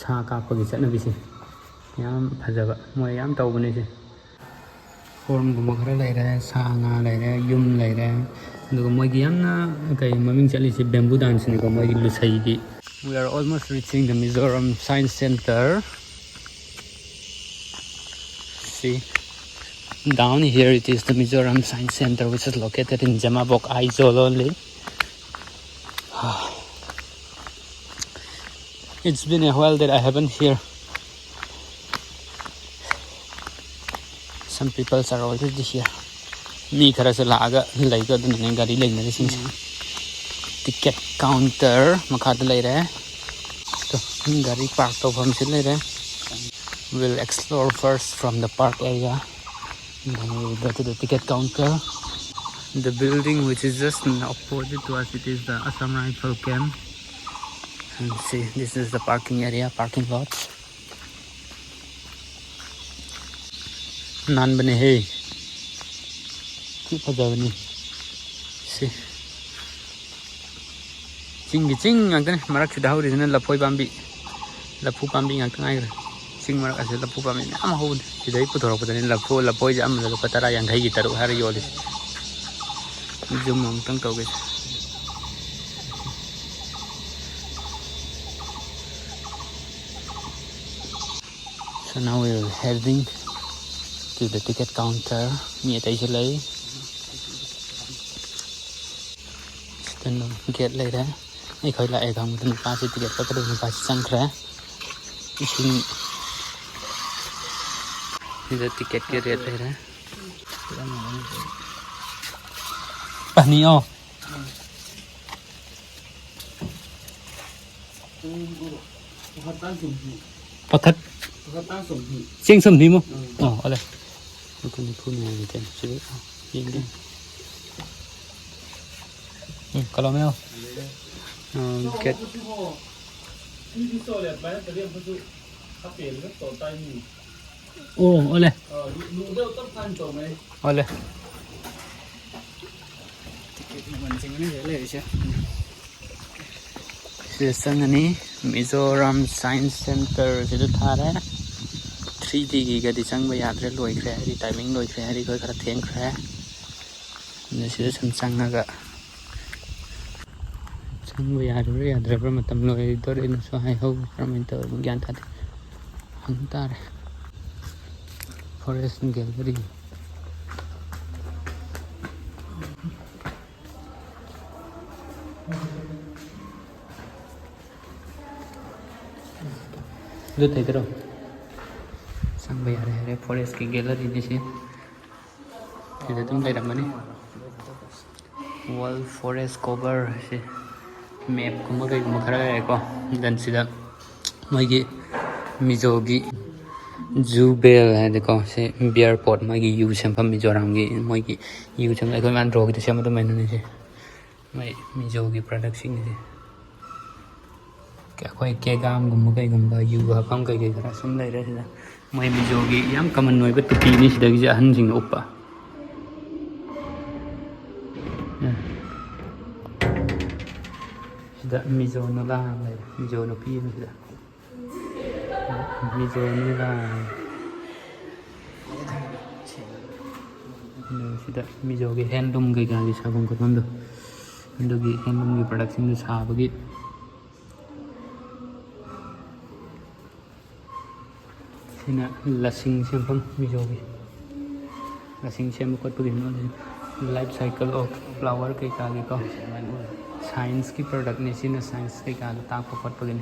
सा कापगी चटनबीसे याम फजबा मोय याम तौबने से फोर्मगुम्बा खरा लेरे सा nga लेरे युम लेरे अदुगा मोयगी यामना कई ममिंग चलिसे बैम्बू डांस ने को मोयगी लुसैगी We are almost reaching the Mizoram Science Center. See, down here it is the Mizoram Science Center, which is located in Jamabok Aizawl only. It's been a while that I haven't here. Some people are already here. Me khara se laga laiga dun gari leina sing ticket counter makhad lai rahe to gari park to pham se lai rahe. We'll explore first from the park area, then we'll go to the ticket counter. The building which is just opposite to us, it is the Assam Rifle Camp. And see, this is the parking area, parking lot. Nan bane hai ki phajabani see ching ngakane marak sida hawri na lapoi pambi lapu pambi ngakang ai ching marak ase lapu pambi am hawd sidai puthorok padani lapoi jam la patara yang gai gi taru har yoli zoom am tang tawge. So now we're heading to the ticket counter. Mi atai se lai then get lai ra ai khoi la ai gam then pa se ticket pa kadai pa sang khra ising the ticket ke rate lai ra pani o pathat ching sum ni mo ole con thu này thì tên sẽ nhìn đi kalau meo get oh ole ole sang này Mizoram Science Center sẽ được thả đấy 3D की गति चंग बया रे लोय ख्रे रि timing लोय ख्रे रि कोई खरा थेंग ख्रे ने सिर सन चंगा चंग बया रे याद्र पर मतम लोय तो रे न सो हाय हो प्रमित ज्ञान था हंता रे फॉरेस्ट गैलरी दो थे करो sang bay are forest ki gallery ni se tida tum lai ramani wall forest cover se map kuma kai kuma khara hai ko dan sida mai gi mizo gi zoo bell hai dekho se bear pot mai gi u sem pham Mizoram gi mai gi u sem lai koi man ro gi sem to mai ni se mai mizo gi production ni se ka koi ke gam gum kai gum ba u ha pham kai kai khara sum lai ra sida mai mizogi yam kaman noi ba tupi ni sidagi ja han jing uppa sida mizo no la lai mizo no pi ni sida mizo no la no sida mizogi handloom kai ga gi sabon ko tondo ndogi handloom gi production ni sabagi sina lasing sempam mizogi lasing sem ko pugin no life cycle of flower kai ka gi ko science ki product ne sina science kai ka ta ko kot pugin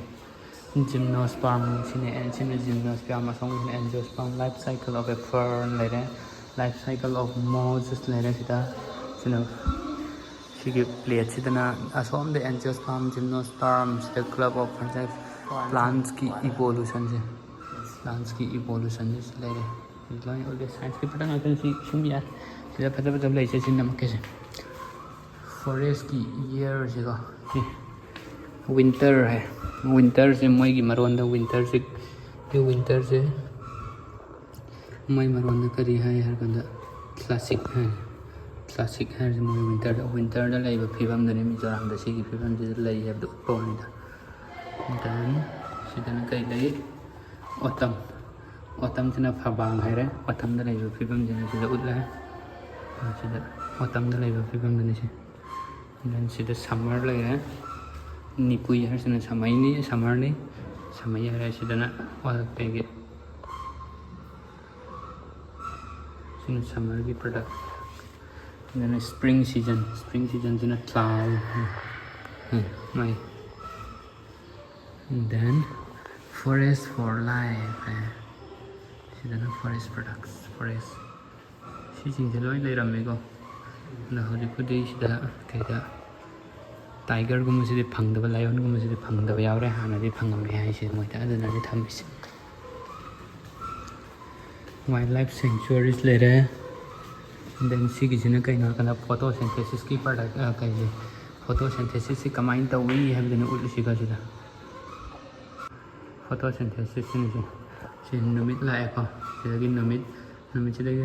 gymnosperm sina gymnosperm song angiosperm life cycle of a fern lere life cycle of moths lere sina sigi plate sidana asom the angiosperm gymnosperm the club of plants ki evolution se plants की evolution is later like all the science की पता नहीं कौन सी यार सीधा पता ले इसे सिंह नमक कैसे forest की year से का winter है winter से मई की मरों दा winter से ये winter से मई मरों दा करी है यार कंधा classic है मई winter दा लाइव फिल्म दने Mizoram दा सी की फिल्म जिस लाइव है तो पौनी दा dan ꯁꯤꯗꯅ ꯀꯩ ꯂꯩ ꯑꯣꯇꯝ ꯑꯣꯇꯝꯁꯤꯅ ꯐꯕꯥꯡ ꯍꯥꯏꯔꯦ ꯑꯣꯇꯝꯗ ꯂꯩꯕ ꯐꯤꯕꯝꯁꯤꯅ ꯁꯤꯗ ꯎꯠꯂꯦ ꯁꯤꯗ ꯑꯣꯇꯝꯗ ꯂꯩꯕ ꯐꯤꯕꯝꯗꯅꯤ ꯁꯤ ꯗꯦꯟ ꯁꯤꯗ ꯁꯝꯃꯔ ꯂꯩꯔꯦ ꯅꯤꯀꯨꯏ ꯍꯥꯏꯔꯤꯁꯤꯅ ꯁꯝꯃꯔꯅꯤ ꯁꯝꯃꯩ ꯍꯥꯏꯔꯦ ꯁꯤꯗꯅ ꯀꯩꯒꯤ ꯁꯤꯅ ꯁꯝꯃꯔꯒꯤ ꯄ꯭ꯔꯗꯛ ꯁꯤꯗꯅ ꯁ꯭ꯄ꯭ꯔꯤꯡ ꯁꯤꯖꯟꯁꯤꯅ ꯀ꯭ꯂꯥꯎ ꯃꯣꯏ ꯗꯦꯟ forest for life ꯁꯤꯗꯅ forest products forest ꯁꯤꯁꯤꯡꯁꯦ ꯂꯣꯏ ꯂꯩꯔꯝꯃꯦꯀꯣ ꯑꯗꯣ ꯍꯧꯖꯤꯛꯄꯨꯗꯤ ꯁꯤꯗ ꯀꯩꯗ ꯇꯥꯏꯒꯔꯒꯨꯝꯕꯁꯤꯗꯤ ꯐꯪꯗꯕ ꯂꯥꯏꯑꯣꯟꯒꯨꯝꯕꯁꯤꯗꯤ ꯐꯪꯗꯕ ꯌꯥꯎꯔꯦ ꯍꯥꯟꯅꯗꯤ ꯐꯪꯉꯝꯃꯦ ꯍꯥꯏꯁꯦ ꯃꯣꯏꯗ ꯑꯗꯨꯅꯗꯤ ꯊꯝꯃꯤꯁꯦ ꯋꯥꯏꯜ ꯂꯥꯏꯐ ꯁꯦꯡꯆꯨꯔꯤꯁ ꯂꯩꯔꯦ ꯗꯦꯟ ꯁꯤꯒꯤꯁꯤꯅ ꯀꯩꯅꯣ ꯍꯥꯏꯔꯀꯥꯟꯗ ꯐꯣꯇꯣꯁꯤꯟꯊꯦꯁꯤꯁꯀꯤ ꯄ꯭ꯔꯗꯛ ꯀꯩꯁꯦ ꯐꯣꯇꯣꯁꯤꯟꯊꯦꯁꯤꯁꯁꯤ ꯀꯃꯥꯏꯅ ꯇꯧꯏ ꯍꯥꯏꯕꯗꯨꯅ ꯎꯠꯂꯤꯁꯤꯒ ꯁꯤꯗ ꯐꯣꯇꯣꯁꯤꯟꯊꯦꯁꯤꯁꯁꯤꯅꯤꯁꯦ ꯁꯤ ꯅꯨꯃꯤꯠ ꯂꯥꯛꯑꯦꯀꯣ ꯁꯤꯗꯒꯤ ꯅꯨꯃꯤꯠꯁꯤꯗꯒꯤ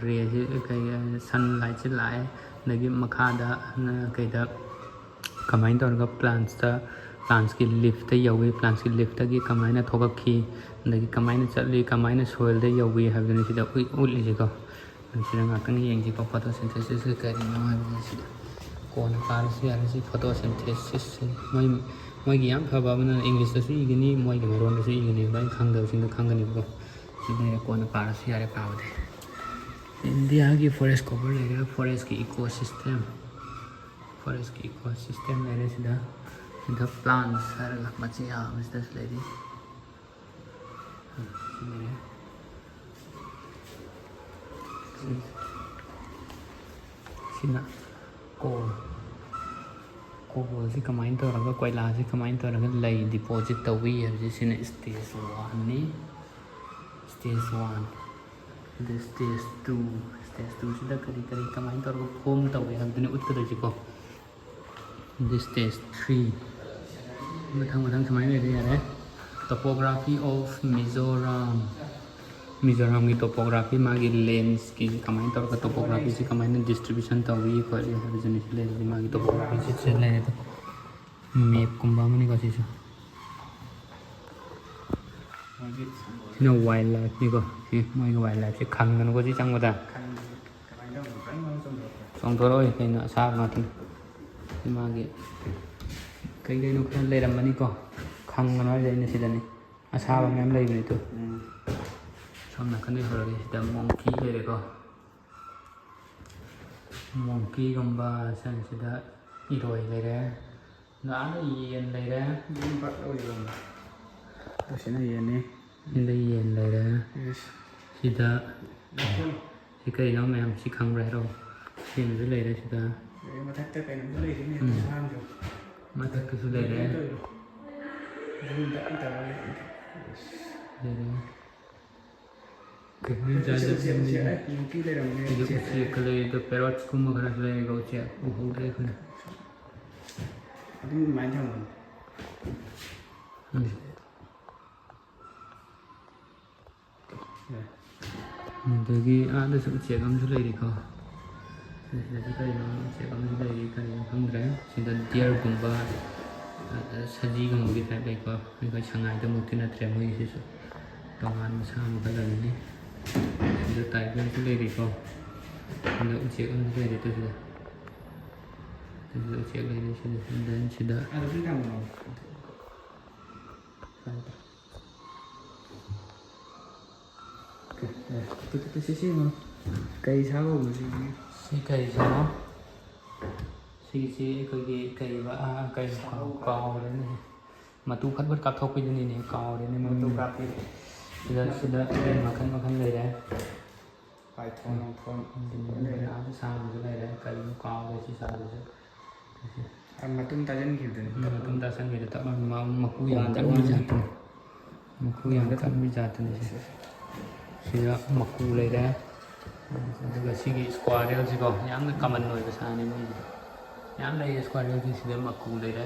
ꯔꯦꯁꯤ ꯀꯩ ꯁꯟꯂꯥꯏꯠꯁꯤ ꯂꯥꯛꯑꯦ ꯑꯗꯒꯤ ꯃꯈꯥꯗ ꯀꯩꯗ ꯀꯃꯥꯏꯅ ꯇꯧꯔꯒ ꯄ꯭ꯂꯥꯟꯁꯀꯤ ꯂꯤꯐꯇ ꯌꯧꯏ ꯄ꯭ꯂꯥꯟꯁꯀꯤ ꯂꯤꯐꯇꯒꯤ ꯀꯃꯥꯏꯅ ꯊꯣꯛꯂꯛꯈꯤ ꯑꯗꯒꯤ ꯀꯃꯥꯏꯅ ꯆꯠꯂꯤ ꯀꯃꯥꯏꯅ ꯁꯣꯏꯜꯗ ꯌꯧꯏ ꯍꯥꯏꯕꯗꯨꯅꯤ ꯁꯤꯗ ꯎꯠꯂꯤꯁꯤꯀꯣ ꯁꯤꯗ ꯉꯥꯛꯇꯪ ꯌꯦꯡꯁꯤꯀꯣ ꯐꯣꯇꯣꯁꯤꯟꯊꯦꯁꯤꯁ ꯀꯔꯤꯅꯣ ꯍꯥꯏꯕꯁꯤ ꯁꯤꯗ ꯀꯣꯟꯅ ꯄꯥꯔꯁꯨ ꯌꯥꯔꯦ ꯁꯤ ꯐꯣꯇꯣꯁꯤꯟꯊꯦꯁꯤꯁ ꯃꯣꯏꯒꯤ ꯌꯥꯝ ꯐꯕ ꯑꯃꯅ ꯏꯪꯂꯤꯁꯇꯁꯨ ꯏꯒꯅꯤ ꯃꯣꯏꯒꯤ ꯃꯔꯣꯟꯗꯁꯨ ꯏꯒꯅꯤ ꯑꯗꯨꯃꯥꯏꯅ ꯈꯪꯗꯕꯁꯤꯡꯗꯣ ꯈꯪꯒꯅꯤꯕꯀꯣ ꯁꯤꯗ ꯀꯣꯟꯅ ꯄꯥꯔꯁꯨ ꯌꯥꯔꯦ ꯄꯥꯕꯗꯤ ꯏꯟꯗꯤꯌꯥꯒꯤ ꯐꯣꯔꯦꯁ ꯀꯣꯚꯔ ꯂꯩꯔꯦ ꯐꯣꯔꯦꯁꯀꯤ ꯏꯀꯣ ꯁꯤꯁꯇꯦꯝ ꯂꯩꯔꯦ ꯁꯤꯗ ꯄ꯭ꯂꯥꯟꯁ ꯍꯥꯏꯔꯒ ꯃꯆꯤ ꯌꯥꯝꯕꯁꯤꯗꯁꯨ ꯂꯩꯔꯤ ꯁꯤꯅ ꯀꯣꯜꯁꯤ ꯀꯃꯥꯏꯅ ꯇꯧꯔꯒ ꯀꯣꯏꯂꯥꯁꯤ ꯀꯃꯥꯏꯅ ꯇꯧꯔꯒ ꯂꯩ ꯗꯤꯄꯣꯖꯤꯠ ꯇꯧꯏ ꯍꯥꯏꯕꯁꯤ ꯁꯤꯅ ꯁ꯭ꯇꯦꯖ 1ꯅꯤ ꯁ꯭ꯇꯦꯖ 1 ꯑꯗ ꯁ꯭ꯇꯦꯖ 2 ꯁꯤꯗ ꯀꯔꯤ ꯀꯃꯥꯏꯅ ꯇꯧꯔꯒ ꯐꯣꯝ ꯇꯧꯏ ꯍꯥꯏꯕꯗꯨꯅ ꯎꯠꯀꯗꯣꯏꯁꯤꯀꯣ ꯑꯗ ꯁ꯭ꯇꯦꯖ 3 ꯃꯊꯪ ꯁꯨꯃꯥꯏꯅ ꯂꯩꯔꯦ ꯌꯥꯔꯦ ꯇꯣꯄꯣꯒ꯭ꯔꯥꯐꯤ ꯑꯣꯐ ꯃꯤꯖꯣꯔꯥꯝꯒꯤ ꯇꯣꯄꯣꯒ꯭ꯔꯥꯐꯤ ꯃꯥꯒꯤ ꯂꯦꯟꯁꯀꯤ ꯀꯃꯥꯏꯅ ꯇꯧꯔꯒ ꯇꯣꯄꯣꯒ꯭ꯔꯥꯐꯤꯁꯤ ꯀꯃꯥꯏꯅ ꯗꯤꯁꯇ꯭ꯔꯤꯕ꯭ꯌꯨꯁꯟ ꯇꯧꯏ ꯈꯣꯠꯂꯤ ꯍꯥꯏꯕꯁꯤꯅꯤ ꯁꯤ ꯂꯩꯔꯤꯁꯤ ꯃꯥꯒꯤ ꯇꯣꯄꯣꯒ꯭ꯔꯥꯐꯤꯁꯤ ꯂꯩꯔꯦ ꯃꯦꯞꯀꯨꯝꯕ ꯑꯃꯅꯤꯀꯣ ꯁꯤꯁꯨ ꯁꯤꯅ ꯋꯥꯏꯜ ꯂꯥꯏꯐꯅꯤꯀꯣ ꯁꯤ ꯃꯣꯏꯒꯤ ꯋꯥꯏꯜ ꯂꯥꯏꯐꯁꯤ ꯈꯪꯒꯅꯨꯀꯣ ꯁꯤ ꯆꯪꯕꯗ ꯆꯣꯡꯊꯣꯔꯛꯑꯣꯏ ꯀꯩꯅꯣ ꯑꯁꯥꯕ ꯉꯥꯛꯇꯅꯤ ꯃꯥꯒꯤ ꯀꯩꯅꯣ ꯈꯔ ꯂꯩꯔꯝꯃꯅꯤꯀꯣ ꯈꯪꯒꯅꯨ ꯍꯥꯏꯁꯦ ꯑꯩꯅ ꯁꯤꯗꯅꯤ ꯑꯁꯥꯕ ꯃꯌꯥꯝ ꯂꯩꯕꯅꯤ ꯇꯨ ꯁꯣꯝ ꯅꯥꯀꯟꯗꯩ ꯍꯧꯔꯒꯦ ꯁꯤꯗ ꯃꯣꯡꯀꯤ ꯂꯩꯔꯦꯀꯣ ꯃꯣꯡꯀꯤꯒꯨꯝꯕ ꯁꯤꯗ ꯏꯔꯣꯏ ꯂꯩꯔꯦ ꯑꯥꯗ ꯌꯦꯟ ꯂꯩꯔꯦ ꯑꯁꯤꯅ ꯌꯦꯟꯅꯤ ꯁꯤꯗ ꯌꯦꯟ ꯂꯩꯔꯦ ꯁꯤꯗ ꯁꯤ ꯀꯩꯅꯣ ꯃꯌꯥꯝ ꯁꯤ ꯈꯪꯕ꯭ꯔꯥ ꯍꯥꯏꯔꯣ ꯁꯤꯃꯁꯨ ꯂꯩꯔꯦ ꯁꯤꯗ ꯃꯊꯛꯇ ꯀꯩꯅꯣꯁꯨ ꯂꯩꯔꯤꯅꯦ ꯃꯊꯛꯇꯁꯨ ꯂꯩꯔꯦ ꯎꯆꯦꯛꯀ ꯂꯩ ꯄꯦꯔꯣꯠꯁꯀꯨꯝꯕ ꯈꯔꯁꯨ ꯂꯩꯔꯦꯀꯣ ꯎꯆꯦꯛ ꯎꯍꯧꯗ꯭ꯔꯦ ꯑꯩꯈꯣꯏꯅ ꯑꯗꯨꯃꯥꯏꯅ ꯊꯝꯃꯣ ꯑꯗꯒꯤ ꯑꯥꯗꯁꯨ ꯎꯆꯦꯛ ꯑꯃꯁꯨ ꯂꯩꯔꯤꯀꯣ ꯁꯤꯗꯁꯨ ꯀꯔꯤꯅꯣ ꯎꯆꯦꯛ ꯑꯃꯁꯨ ꯂꯩꯔꯤ ꯀꯔꯤꯅꯣ ꯈꯪꯗ꯭ꯔꯦ ꯁꯤꯗ ꯗꯤꯌꯔꯒꯨꯝꯕ ꯁꯖꯤꯒꯨꯝꯕꯒꯤ ꯇꯥꯏꯞ ꯂꯩꯀꯣ ꯑꯩꯈꯣꯏ ꯁꯉꯥꯏꯗꯃꯛꯇꯤ ꯅꯠꯇ꯭ꯔꯦ ꯃꯣꯏꯒꯤꯁꯤꯁꯨ ꯇꯣꯉꯥꯟꯕ ꯁꯥ ꯃꯈꯜ ꯑꯃꯅꯤ ꯁꯤꯗ ꯇꯥꯏꯒꯔꯁꯨ ꯂꯩꯔꯤꯀꯣ ꯁꯤꯗ ꯎꯆꯦꯛ ꯑꯃꯁꯨ ꯂꯩꯔꯤ ꯁꯤꯗ ꯎꯆꯦꯛ ꯂꯩꯔꯤ ꯁꯤꯗ ꯀꯩ ꯁꯥ ꯀꯧꯕꯅꯣ ꯁꯤ ꯀꯩꯁꯤꯅꯣ ꯁꯤꯒꯤꯁꯤ ꯑꯩꯈꯣꯏꯒꯤ ꯀꯩꯕ ꯀꯥꯎꯔꯦꯅꯦ ꯃꯇꯨ ꯐꯠ ꯀꯥꯞꯊꯣꯛꯄꯤꯗꯨꯅꯤꯅꯦ ꯀꯥꯎꯔꯦꯅꯦ ꯃꯇꯨ ꯀꯥꯞꯄꯤ ꯁꯤꯗ ꯃꯈꯜ ꯂꯩꯔꯦ ꯄꯥꯏꯊꯣꯟ ꯑꯥꯗ ꯁꯥ ꯑꯃꯁꯨ ꯂꯩꯔꯦ ꯀꯔꯤꯅꯣ ꯀꯥꯎꯔꯦ ꯁꯤ ꯁꯥꯗꯨꯁꯨ ꯃꯇꯨꯝ ꯇꯥꯁꯤꯟꯈꯤꯕꯗꯨꯅꯤ ꯃꯇꯨꯝ ꯇꯥꯁꯤꯟꯈꯤꯕꯗ ꯃꯀꯨ ꯌꯥꯝ ꯀꯟꯕ ꯖꯥꯠꯇꯨꯅꯤ ꯃꯀꯨ ꯌꯥꯝ ꯀꯟꯕ ꯖꯥꯠꯇꯨꯅꯤ ꯁꯤꯗ ꯃꯀꯨ ꯂꯩꯔꯦ ꯑꯗꯨꯒ ꯁꯤꯒꯤ ꯏꯁꯀ꯭ꯋꯥꯔꯦꯜꯁꯤꯀꯣ ꯌꯥꯝꯅ ꯀꯃꯟ ꯑꯣꯏꯕ ꯁꯥꯅꯤ ꯃꯣꯏꯁꯤꯗ ꯌꯥꯝ ꯂꯩꯌꯦ ꯏꯁꯀ꯭ꯋꯥꯔꯦꯜꯁꯤ ꯁꯤꯗ ꯃꯀꯨ ꯂꯩꯔꯦ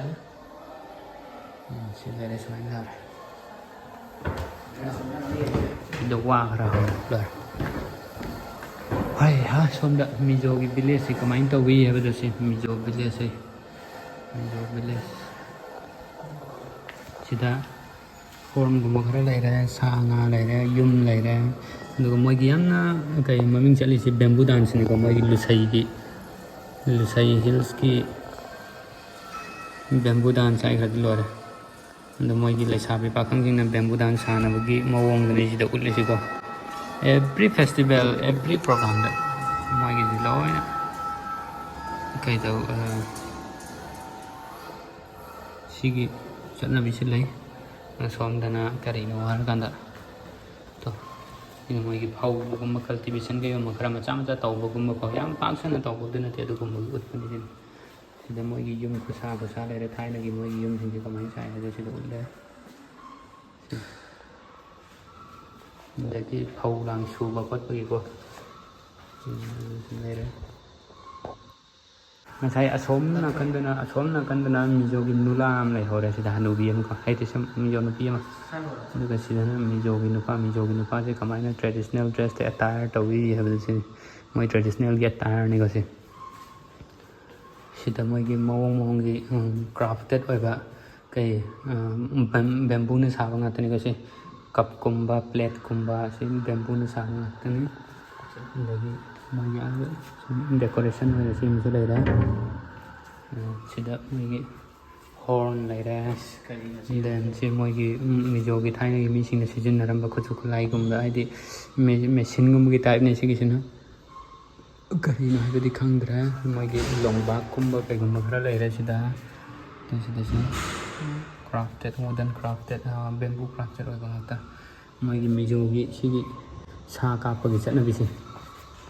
ꯁꯤ ꯂꯩꯔꯦ ꯁꯨꯃꯥꯏꯅ ꯂꯩꯔꯦ ꯁꯤꯗ ꯋꯥ ꯈꯔ ꯂꯣꯏꯔꯦ ꯁꯣꯝꯗ ꯃꯤꯖꯣꯒꯤ ꯚꯤꯂꯦꯖꯁꯤ ꯀꯃꯥꯏꯅ ꯇꯧꯏ ꯍꯥꯏꯕꯗꯣ ꯁꯤ ꯃꯤꯖꯣ ꯚꯤꯂꯦꯖ ꯁꯤꯗ ꯐꯣꯔꯝꯒꯨꯝꯕ ꯈꯔ ꯂꯩꯔꯦ, ꯁꯥ ꯉꯥ ꯂꯩꯔꯦ, ꯌꯨꯝ ꯂꯩꯔꯦ, ꯑꯗꯨꯒ ꯃꯣꯏꯒꯤ ꯌꯥꯝꯅ ꯀꯩ ꯃꯃꯤꯡ ꯆꯠꯂꯤꯁꯤ ꯕꯦꯝꯕꯨ ꯗꯥꯟꯁꯅꯤꯀꯣ, ꯃꯣꯏꯒꯤ ꯂꯨꯁꯩ ꯍꯤꯜꯁꯀꯤ ꯕꯦꯝꯕꯨ ꯗꯥꯟꯁ ꯍꯥꯏꯈ꯭ꯔꯗꯤ ꯂꯣꯏꯔꯦ. ꯑꯗꯣ ꯃꯣꯏꯒꯤ ꯂꯩꯁꯥꯕꯤ ꯄꯥꯈꯪꯁꯤꯡꯅ ꯕꯦꯝꯕꯨ ꯗꯥꯟꯁ ꯁꯥꯟꯅꯕꯒꯤ ꯃꯑꯣꯡꯗꯨꯅꯤ ꯁꯤꯗ ꯎꯠꯂꯤꯁꯤꯀꯣ. ꯑꯦꯕ꯭ꯔꯤ ꯐꯦꯁꯇꯤꯚꯦꯜ, ꯑꯦꯕ꯭ꯔꯤ ꯄ꯭ꯔꯣꯒ꯭ꯔꯥꯝꯗ ꯃꯣꯏꯒꯤꯗꯤ ꯂꯣꯏꯅ ꯁꯤꯒꯤ ꯆꯠꯅꯕꯤꯁꯤ ꯂꯩ. ꯁꯣꯝꯗꯅ ꯀꯔꯤꯅꯣ ꯍꯥꯏꯔꯀꯥꯟꯗ ꯁꯤꯅ ꯃꯣꯏꯒꯤ ꯐꯧꯒꯨꯝꯕ ꯀꯜꯇꯤꯚꯦꯁꯟ ꯀꯩꯒꯨꯝꯕ ꯈꯔ ꯃꯆꯥ ꯃꯆꯥ ꯇꯧꯕꯒꯨꯝꯕꯀꯣ, ꯌꯥꯝ ꯄꯥꯛ ꯁꯟꯅ ꯇꯧꯕꯗꯤ ꯅꯠꯇꯦ, ꯑꯗꯨꯒꯨꯝꯕꯒꯤ ꯎꯠꯄꯅꯤ ꯁꯤꯅ. ꯁꯤꯗ ꯃꯣꯏꯒꯤ ꯌꯨꯝ ꯈꯨꯁꯥ ꯂꯩꯔꯦ, ꯊꯥꯏꯅꯒꯤ ꯃꯣꯏꯒꯤ ꯌꯨꯝꯁꯤꯡꯁꯦ ꯀꯃꯥꯏꯅ ꯁꯥꯏ ꯍꯥꯏꯕꯗꯣ ꯁꯤꯗ ꯎꯠꯂꯦ. ꯑꯗꯒꯤ ꯐꯧ ꯂꯥꯡ ꯁꯨꯕ ꯈꯣꯠꯄꯒꯤꯀꯣ ꯂꯩꯔꯦ. ꯉꯁꯥꯏ ꯑꯁꯣꯝ ꯅꯥꯀꯟꯗꯅ ꯃꯤꯖꯣꯒꯤ ꯅꯨꯂꯥ ꯑꯃ ꯂꯩꯍꯧꯔꯦ, ꯁꯤꯗ ꯍꯅꯨꯕꯤ ꯑꯃꯀꯣ, ꯍꯥꯏꯗꯤ ꯁꯨꯝ ꯃꯤꯖꯣ ꯅꯨꯄꯤ ꯑꯃ. ꯑꯗꯨꯒ ꯁꯤꯗꯅ ꯃꯤꯖꯣꯒꯤ ꯅꯨꯄꯥꯁꯦ ꯀꯃꯥꯏꯅ ꯇ꯭ꯔꯦꯗꯤꯁꯅꯦꯜ ꯗ꯭ꯔꯦꯁꯇ ꯑꯦꯇꯥꯌꯔ ꯇꯧꯏ ꯍꯥꯏꯕꯗꯨ ꯁꯤꯅꯤ. ꯃꯣꯏ ꯇ꯭ꯔꯦꯗꯤꯁꯅꯦꯜꯒꯤ ꯑꯦꯇꯥꯌꯔꯅꯤꯀꯣ ꯁꯤ. ꯁꯤꯗ ꯃꯣꯏꯒꯤ ꯃꯑꯣꯡꯒꯤ ꯀ꯭ꯔꯥꯐꯇꯦꯠ ꯑꯣꯏꯕ ꯕꯦꯝꯕꯨꯅ ꯁꯥꯕ ꯉꯥꯛꯇꯅꯤꯀꯣ ꯁꯤ. ꯀꯞꯀꯨꯝꯕ, ꯄ꯭ꯂꯦꯠꯀꯨꯝꯕ ꯁꯤ ꯕꯦꯝꯕꯨꯅ ꯁꯥꯕ ꯉꯥꯛꯇꯅꯤ. ꯑꯗꯒꯤ ꯃꯣꯏꯒꯤ ꯗꯦꯀꯣꯔꯦꯁꯟ ꯑꯣꯏꯅ ꯁꯤ ꯑꯃꯁꯨ ꯂꯩꯔꯦ. ꯁꯤꯗ ꯃꯣꯏꯒꯤ ꯍꯣꯔꯟ ꯂꯩꯔꯦ. ꯗꯦꯟ ꯁꯤ ꯃꯣꯏꯒꯤ ꯃꯤꯖꯣꯒꯤ ꯊꯥꯏꯅꯒꯤ ꯃꯤꯁꯤꯡꯅ ꯁꯤꯖꯤꯟꯅꯔꯝꯕ ꯈꯨꯠꯁꯨ ꯈꯨꯠꯂꯥꯏꯒꯨꯝꯕ, ꯍꯥꯏꯗꯤ ꯃꯦꯆꯤꯟꯒꯨꯝꯕꯒꯤ ꯇꯥꯏꯞꯅꯤ ꯁꯤꯒꯤꯁꯤꯅ. ꯀꯔꯤꯅꯣ ꯍꯥꯏꯕꯗꯤ ꯈꯪꯗ꯭ꯔꯦ. ꯃꯣꯏꯒꯤ ꯂꯣꯡꯕꯥꯛꯀꯨꯝꯕ ꯀꯩꯒꯨꯝꯕ ꯈꯔ ꯂꯩꯔꯦ ꯁꯤꯗ. ꯁꯤꯗꯁꯨ ꯀ꯭ꯔꯥꯐꯇꯦꯠ, ꯃꯣꯗꯔꯟ ꯀ꯭ꯔꯥꯐꯇꯦꯠ, ꯕꯦꯝꯕꯨ ꯀ꯭ꯔꯥꯐꯇꯦꯠ ꯑꯣꯏꯕ ꯉꯥꯛꯇ. ꯃꯣꯏꯒꯤ ꯃꯤꯖꯣꯒꯤ ꯁꯤꯒꯤ ꯁꯥ ꯀꯥꯞꯄꯒꯤ ꯆꯠꯅꯕꯤꯁꯦ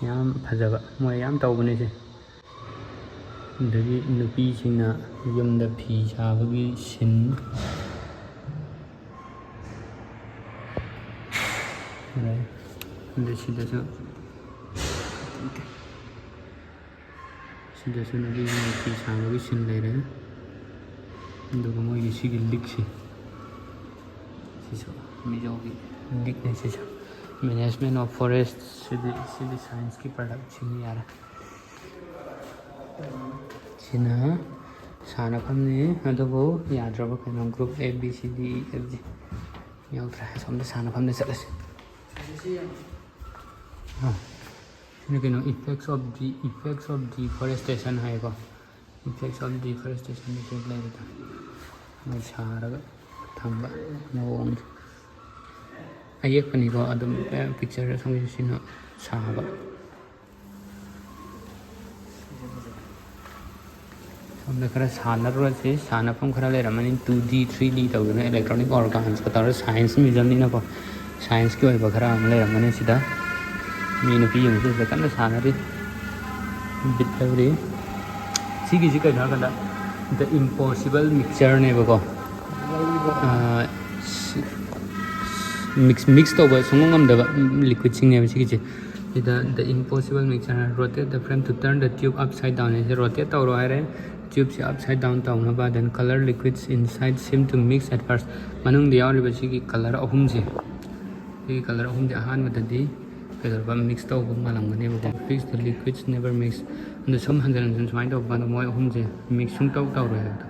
ꯌꯥꯝ ꯐꯖꯕ, ꯃꯣꯏ ꯌꯥꯝ ꯇꯧꯕꯅꯦ ꯁꯤ. ꯑꯗꯒꯤ ꯅꯨꯄꯤꯁꯤꯡꯅ ꯌꯨꯝꯗ ꯐꯤ ꯁꯥꯕꯒꯤ ꯁꯤꯟ. ꯑꯗꯩ ꯁꯤꯗꯁꯨ ꯅꯨꯄꯤꯁꯤꯡꯅ ꯐꯤ ꯁꯥꯕꯒꯤ ꯁꯤꯟ ꯂꯩꯔꯦ. ꯑꯗꯨꯒ ꯃꯣꯏꯒꯤ ꯁꯤꯒꯤ ꯂꯤꯛꯁꯤ, ꯁꯤꯁꯨ ꯃꯤꯖꯣꯒꯤ ꯂꯤꯛꯅꯤ. ꯁꯤꯁꯨ ꯃꯦꯅꯦꯖꯃꯦꯟ ꯑꯣꯐ ꯐꯣꯔꯦꯁ, ꯁꯤꯗꯤ ꯁꯥꯏꯟꯁꯀꯤ ꯄ꯭ꯔꯗꯛꯁꯤꯡ ꯌꯥꯔꯦ. ꯁꯤꯅ ꯁꯥꯟꯅꯐꯝꯅꯤ, ꯑꯗꯨꯕꯨ ꯌꯥꯗ꯭ꯔꯕ ꯀꯩꯅꯣ ꯒ꯭ꯔꯨꯞ ABCDEFG ꯌꯥꯎꯗ꯭ꯔꯦ. ꯑꯁꯣꯝꯗ ꯁꯥꯟꯅꯐꯝꯗ ꯆꯠꯂꯁꯤ. ꯁꯤꯅ ꯀꯩꯅꯣ ꯏꯐꯦꯛꯁ ꯑꯣꯐ ꯗꯤꯐꯣꯔꯦꯁꯇꯦꯁꯟ ꯍꯥꯏꯀꯣ. ꯏꯐꯦꯛꯁ ꯑꯣꯐ ꯗꯤꯐꯣꯔꯦꯁꯇꯦꯁꯟ ꯏꯐꯦꯛ ꯂꯩꯕꯗꯣ ꯃꯣꯏ ꯁꯥꯔꯒ ꯊꯝꯕ ꯃꯑꯣꯡꯗꯣ ꯑꯌꯦꯛꯄꯅꯤꯀꯣ. ꯑꯗꯨꯝ ꯄꯤꯛꯆꯔ ꯁꯤꯅ ꯁꯥꯕ. ꯁꯣꯝꯗ ꯈꯔ ꯁꯥꯟꯅꯔꯨꯔꯁꯤ. ꯁꯥꯟꯅꯐꯝꯈꯔ ꯂꯩꯔꯝꯃꯅꯤ. 2D 3D ꯇꯧꯗꯨꯅ ꯏꯂꯦꯛꯇ꯭ꯔꯣꯅꯤꯛ ꯑꯣꯔꯒꯥꯟꯁꯀ ꯇꯧꯔꯒ ꯁꯥꯏꯟꯁ ꯃ꯭ꯌꯨꯖꯤꯌꯝꯅꯤꯅꯀꯣ, ꯁꯥꯏꯟꯁꯀꯤ ꯑꯣꯏꯕ ꯈꯔ ꯑꯃ ꯂꯩꯔꯝꯃꯅꯤ ꯁꯤꯗ. ꯃꯤ ꯅꯨꯄꯤ ꯑꯃꯁꯨ ꯁꯤꯗ ꯀꯟꯅ ꯁꯥꯟꯅꯔꯤ, ꯕꯤꯠ ꯂꯧꯔꯤ. ꯁꯤꯒꯤꯁꯤ ꯀꯩꯅꯣ ꯍꯥꯏꯔꯀꯥꯟꯗ ꯗ ꯏꯝꯄꯣꯁꯤꯕꯜ ꯃꯤꯛꯆꯔꯅꯦꯕꯀꯣ. ꯃꯤꯛꯁ ꯇꯧꯕ ꯁꯨꯡꯉꯝ ꯉꯝꯗꯕ ꯂꯤꯀ꯭ꯋꯤꯠꯁꯤꯡꯅꯦꯕ ꯁꯤꯒꯤꯁꯦ. ꯁꯤꯗ ꯗ ꯏꯝꯄꯣꯁꯤꯕꯜ ꯃꯤꯛꯆꯔ. ꯔꯣꯇꯦꯠ ꯗ ꯐ꯭ꯔꯦꯝ ꯇꯨ ꯇꯔꯟ ꯗ ꯇ꯭ꯌꯨꯕ ꯑꯞꯁꯥꯏꯠ ꯗꯥꯎꯟ. ꯁꯤ ꯔꯣꯇꯦꯠ ꯇꯧꯔꯣ ꯍꯥꯏꯔꯦ, ꯇ꯭ꯌꯨꯕꯁꯦ ꯑꯞꯁꯥꯏꯠ ꯗꯥꯎꯟ ꯇꯧꯅꯕ. ꯗꯦꯟ ꯀꯂꯔ ꯂꯤꯀ꯭ꯋꯤꯠꯁ ꯏꯟꯁꯥꯏꯠ ꯁꯤꯝ ꯇꯨ ꯃꯤꯛꯁ ꯑꯦꯠ ꯐꯥꯔꯁ. ꯃꯅꯨꯡꯗ ꯌꯥꯎꯔꯤꯕ ꯁꯤꯒꯤ ꯀꯂꯔ ꯑꯍꯨꯝꯁꯦ, ꯑꯍꯥꯟꯕꯗꯗꯤ ꯀꯩꯗꯧꯔꯕ ꯃꯤꯛꯁ ꯇꯧꯕ ꯃꯥꯜꯂꯝꯒꯅꯦꯕꯀꯣ. ꯐꯤꯛꯁ ꯗ ꯂꯤꯀ꯭ꯋꯤꯠꯁ ꯅꯦꯕꯔ ꯃꯤꯛꯁ. ꯑꯗꯨ ꯁꯨꯝ ꯍꯟꯖꯤꯟ ꯁꯨꯃꯥꯏꯅ ꯇꯧꯕ ꯀꯥꯟꯗ ꯃꯣꯏ ꯑꯍꯨꯝꯁꯦ ꯃꯤꯛꯁ ꯁꯨꯡꯇꯧ ꯇꯧꯔꯣꯏ ꯍꯥꯏꯕꯗꯣ.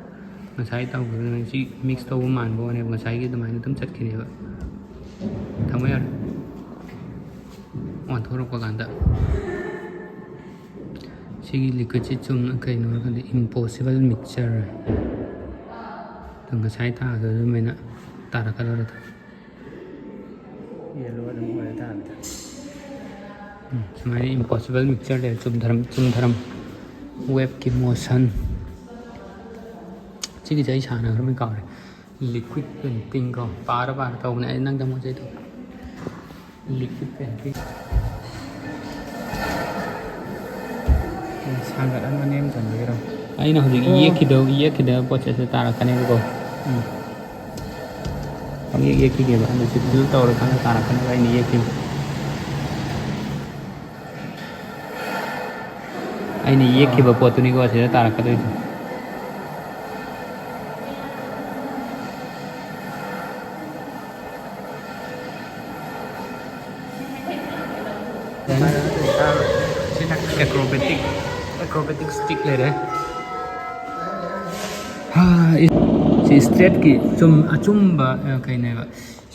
ꯉꯁꯥꯏ ꯇꯧꯕꯗꯨꯅ ꯁꯤ ꯃꯤꯛꯁ ꯇꯧꯕ ꯃꯥꯟꯕ ꯋꯥꯅꯦꯕ, ꯉꯁꯥꯏꯒꯤ ꯑꯗꯨꯃꯥꯏꯅ ꯑꯗꯨꯝ ꯆꯠꯈꯤꯅꯦꯕ. ꯊꯝꯃꯣ ꯌꯥꯔꯦ. ꯑꯣꯟꯊꯣꯔꯛꯄ ꯀꯥꯟꯗ ꯁꯤꯒꯤ ꯂꯤꯀ꯭ꯋꯤꯠꯁꯤ ꯆꯨꯝꯅ ꯀꯩꯅꯣ ꯍꯥꯏꯔꯀꯥꯟꯗ ꯏꯝꯄꯣꯁꯤꯕꯜ ꯃꯤꯛꯆꯔ. ꯉꯁꯥꯏ ꯇꯥꯈꯤꯕ ꯑꯗꯨꯃꯥꯏꯅ ꯇꯥꯔꯛꯀꯗꯧꯔꯦꯗ. ꯌꯦꯜꯂꯣ ꯑꯗꯨꯝ ꯑꯣꯏꯔ ꯇꯥꯕꯗ ꯁꯨꯃꯥꯏꯅ ꯏꯝꯄꯣꯁꯤꯕꯜ ꯃꯤꯛꯆꯔ ꯂꯩꯔꯦ. ꯆꯨꯝꯊꯔꯝ ꯋꯦꯕꯀꯤ ꯃꯣꯁꯟ. ꯁꯤꯒꯤꯁꯦ ꯑꯩ ꯁꯥꯟꯅꯈ꯭ꯔꯕꯅꯤ ꯀꯥꯎꯔꯦ. ꯂꯤꯀ꯭ꯋꯤꯠ ꯄꯦꯟꯇꯤꯡ ꯀꯣ, ꯄꯥꯔ ꯇꯧꯕꯅꯦ. ꯑꯩ ꯅꯪ ꯗꯃꯣ ꯆꯩ ꯇꯧ. ꯂꯤꯀ꯭ꯋꯤꯠ ꯄꯦꯟꯇꯤꯡ ꯁꯥꯒꯠꯍꯟꯕ ꯅꯦꯝ ꯊꯝꯕꯤꯔꯣ. ꯑꯩꯅ ꯍꯧꯖꯤꯛ ꯌꯦꯛꯈꯤꯗꯕ ꯄꯣꯠꯁꯦ ꯇꯥꯔꯛꯀꯅꯦꯕꯀꯣ. ꯄꯪꯌꯦꯛ ꯌꯦꯛꯈꯤꯒꯦꯕ. ꯑꯗꯨ ꯐꯤꯜ ꯇꯧꯔꯀꯥꯟꯗ ꯇꯥꯔꯛꯀꯅꯦꯕ ꯑꯩꯅ ꯌꯦꯛꯈꯤꯕ. ꯑꯩꯅ ꯌꯦꯛꯈꯤꯕ ꯄꯣꯠꯇꯨꯅꯤꯀꯣ ꯁꯤꯗ ꯇꯥꯔꯛꯀꯗꯣꯏꯁꯦ. ꯁꯤꯅ ꯑꯦꯀ꯭ꯔꯣꯕꯦꯇꯤꯛ ꯁ꯭ꯇꯤꯛ ꯂꯩꯔꯦ. स्ट्रेट की अचुम्बा कईनेबा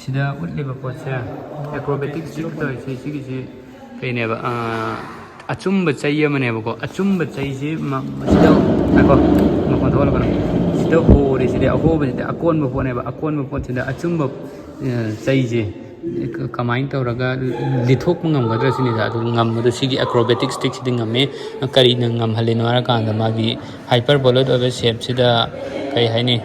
सिदा उतलेबा पोसे एक्रोबेटिक स्टिक तो सिगी कईनेबा अचुम्बा चाहिए मनेबको अचुम्बा चाहिए सिदा नाको मकोन थोल कनो सिदा होरे सिदा अहोबा सिदा अकोन पोनेबा अकोन पोन सिदा अचुम्बा चाहिए कमाइन तौरगा लिथोक ngam सिनिदा अदु ngam सिगी एक्रोबेटिक स्टिक सिदि ngame करी ngam हलेनो आरा कांदा मागी हाइपरबोलिक ओबे शेप सिदा कई हाइनी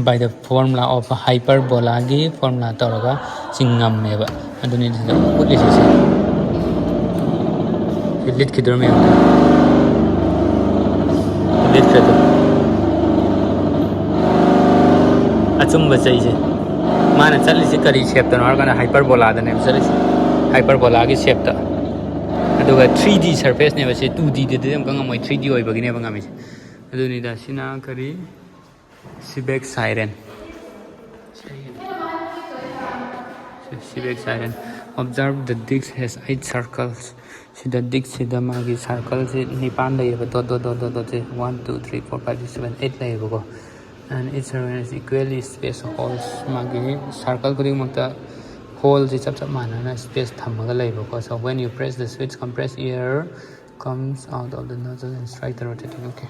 by the formula of hyperbola gi formula tawraga singam meba aduni da putli si lit kidro me lit kidro achum bachai je mana challi si kari shape ta narga hyperbola da ne sari hyperbola gi shape ta aduga 3D surface ne ba se 2D de de ngam moi 3D oi ba gi ne ba ngam se aduni da sina kari Seebeck siren. Seebeck siren. Observe the disc has 8 circles. See the disc, see the magi circles. Nipan layer, dot 1, 2, 3, 4, 5, 6, 7, 8 layer. And each circle is equally spaced holes. Magi circle putting makta holes is up mana space thamaga layer. So when you press the switch, compressed air comes out of the nozzle and strike the rotating. Okay.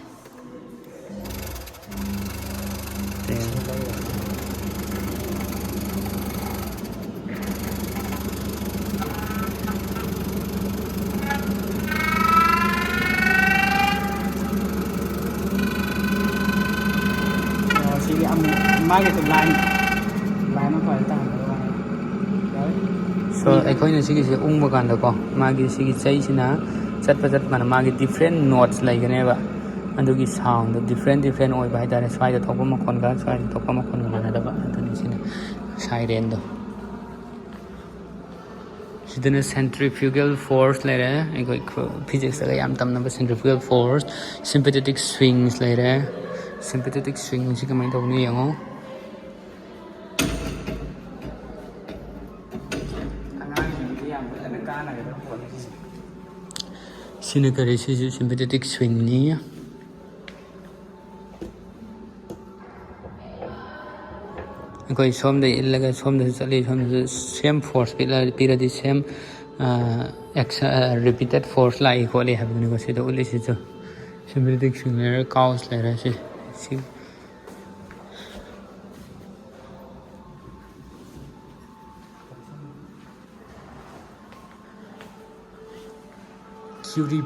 So akhoi sigi se ungba kan da ko magi sigi chai sina chat mana magi different notes like ne ba andugi sound different oi ba da swai da thokpa ma kon ga swai da thokpa ma kon ga na da ba aduni sina siren do sidana centrifugal force lere akhoi physics ga yam tam na centrifugal force sympathetic swings lere sympathetic swing si kamai do ni yango sina kare si sympathetic swing ni koi som de illaga som de chali som de same force pira di same repeated force lai ko le have ni ko se do le si so sympathetic swing le cause le ra si Curie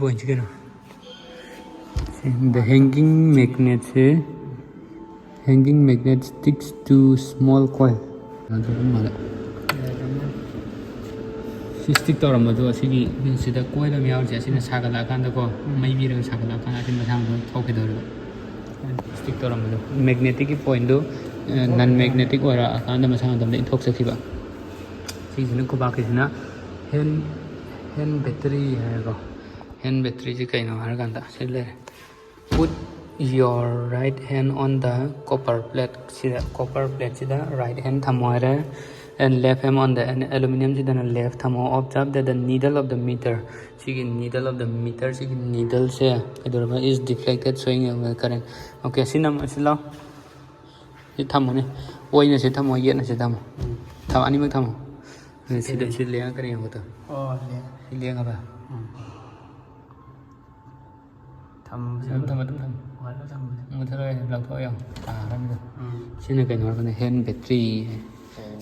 point kena the hanging magnet sticks to small coil stick to ram do asigi sida coil am yaw je asina sagala kan da ko mai bi rang sagala kan atin masang do thoke do stick to ram do magnetic point do non magnetic ora kan da masang dam in thok sakhiba si jina ko ba ke jina hand battery hai ko hand battery ji kai no har kan da sele put your right hand on the copper plate sida copper plate sida right hand thamoire and left hand on the aluminum sida left thamo observe that the needle of the meter sigi needle of the meter sigi needle se idorba is deflected showing a current okay sinam asilo si thamo ne oina se thamo yena se thamo thamo ani mak thamo sida sida le kare hoto le ga ba thầm thôi lần thôi không xin cái nói cái này hand battery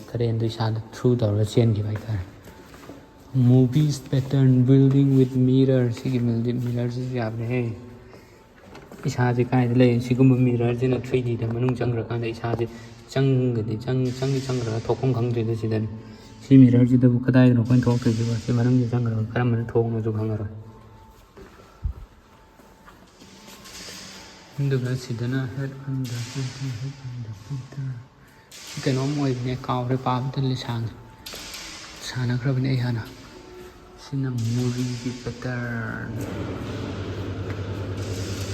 cái đèn tôi xài through đó là trên thì vậy thôi movies pattern building with mirror cái mirror gì vậy này cái sao thì cái này chỉ có một mirror chứ là 3D thì mình không chẳng được cái này sao thì chẳng rồi thuộc không khẳng định gì đấy cái mirror chỉ đâu cái đây nó quen thuộc cái gì vậy chứ mình không chẳng được cái mình thuộc nó dùng không rồi Duga sidana head on the filter cái nó mồi nghe cao rồi pa tên là sang khra bên ai hana sinam movie pattern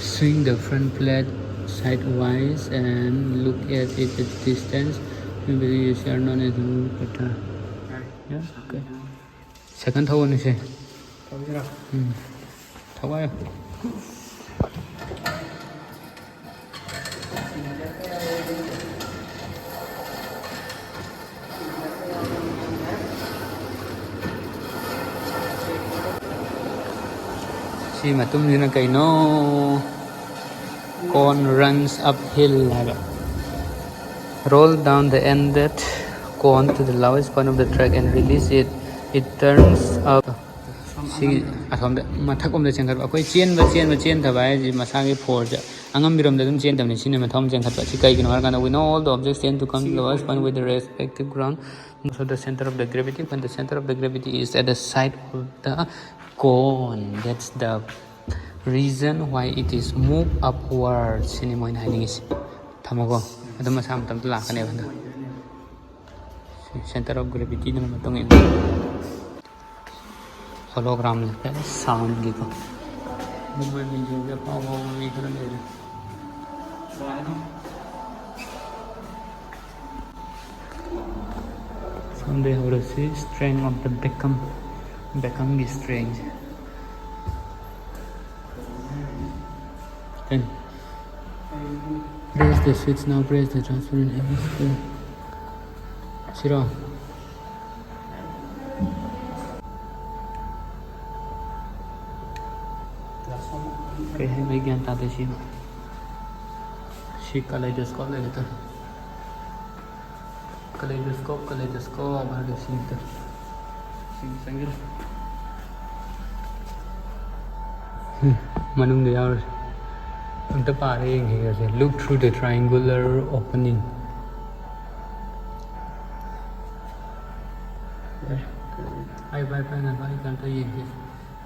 swing the front plate sidewise and look at it at distance maybe you share known as movie pattern yeah okay second thâu này xem ꯊꯋꯥꯏ ꯁꯤ ꯃꯇꯨꯡꯁꯤꯅ ꯀꯩꯅꯣ corn runs uphill haiba roll down the ended corn to the lowest point of the track and release it. It turns up. सी असोम मथक ओम चेंखट अखोई चेंथब है मसागे force अंगमबिरम चेंथबने सिने मथम चेंखट सी कईगिनो हरकाना we know all the objects tend to come to the lowest point with the respective ground. So the center of the gravity, when the center of the gravity is at the side of the cone, that's the reason why it is moved upwards. Sini moin hainingis thamago adum masa matam tu lakane banda center of gravity na matong in hologram लगता है sound की को मुंबई में जो भी power में कर ले रहे someday how to see string of the Beckham is strange. Then press the switch now, press the transparent hemisphere. Shiro cái hay mấy gan ta tới she kaleidoscope ले लेता kaleidoscope बाहर से सीखता सिंगल मनुंग दे यार उनका पारे ये कैसे look through the triangular opening I wifi ना भाई करता ये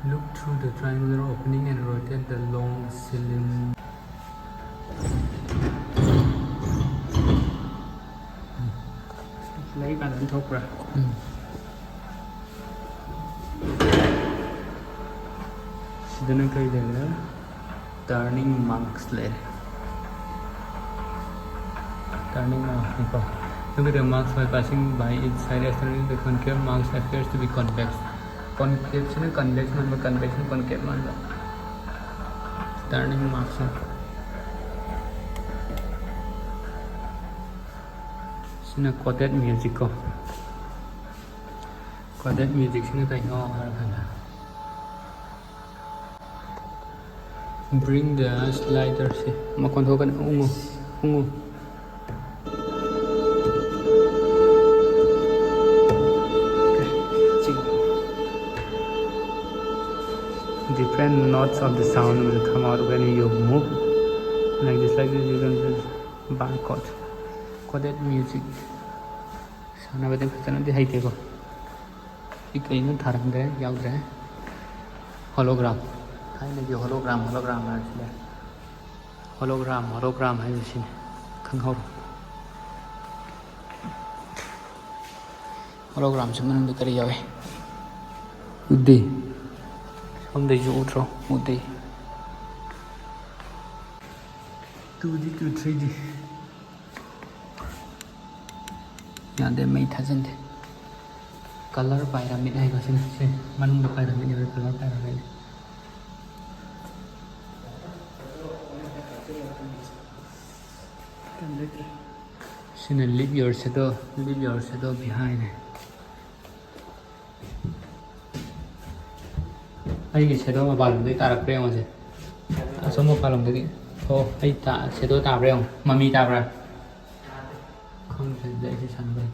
look through the triangular opening and rotate the long cylinder. Lấy bàn đánh thúc ra. Then I can turning marks later. Turning marks. Look at the marks by passing by inside externally. The concave marks appears to be convex. Concave से ना convex मतलब convex में concave मतलब turning marks है. Sina quoted music को quoted music से ना कहीं और हर खाना. Bring the slider से मकौन हो कर ungu. Different notes of the sound will come out when you move like this. You can just barcode coded music. Sana bade pachana di haite ko. Ikai no tharang de yaud de hologram. Thai ne hologram hai sile. Hologram hai sine. Khang ho. Hologram se manang de kari yawe. Uddi हम देखिए उठो मुद्दे 2D to 3D यहाँ दे मैं था जंदे colour pyramid है कैसे ना से मनूंग द pyramid है colour pyramid cine leave your shadow behind अई शेडो में बालम दे तारक प्रेम से असम बालम दे ओ अई ता शेडो ताब्रे मम्मी ताब्रा खम से दे से सन